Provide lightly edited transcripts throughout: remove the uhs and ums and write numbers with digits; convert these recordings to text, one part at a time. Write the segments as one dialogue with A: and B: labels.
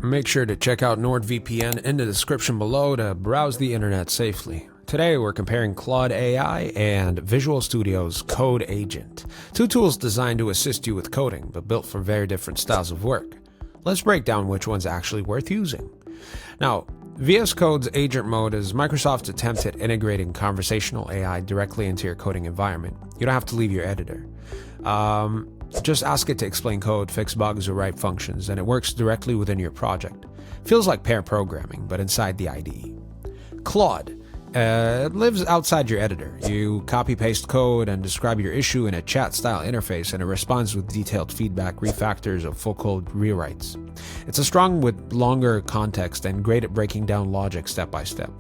A: Make sure to check out NordVPN in the description below to browse the internet safely. Today we're comparing Claude AI and Visual Studio's Code Agent, two tools designed to assist you with coding, but built for very different styles of work. Let's break down which one's actually worth using. Now, VS Code's Agent Mode is Microsoft's attempt at integrating conversational AI directly into your coding environment. You don't have to leave your editor. Just ask it to explain code, fix bugs, or write functions, and it works directly within your project. Feels like pair programming, but inside the IDE. Claude. It lives outside your editor. You copy-paste code and describe your issue in a chat-style interface, and it responds with detailed feedback, refactors, or full-code rewrites. It's a strong with longer context and great at breaking down logic step by step.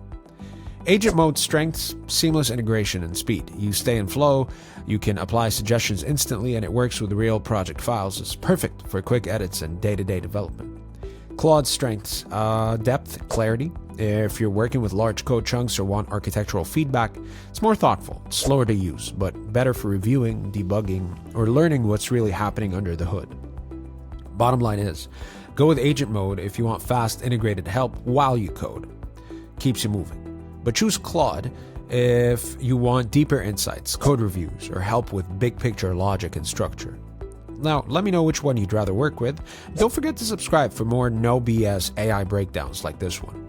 A: Agent Mode's strengths: seamless integration and speed. You stay in flow, you can apply suggestions instantly, and it works with real project files. It's perfect for quick edits and day-to-day development. Claude's strengths: depth, clarity. If you're working with large code chunks or want architectural feedback, it's more thoughtful, slower to use, but better for reviewing, debugging, or learning what's really happening under the hood. Bottom line is, go with Agent Mode if you want fast, integrated help while you code. Keeps you moving. But choose Claude if you want deeper insights, code reviews, or help with big picture logic and structure. Now, let me know which one you'd rather work with. Don't forget to subscribe for more no BS AI breakdowns like this one.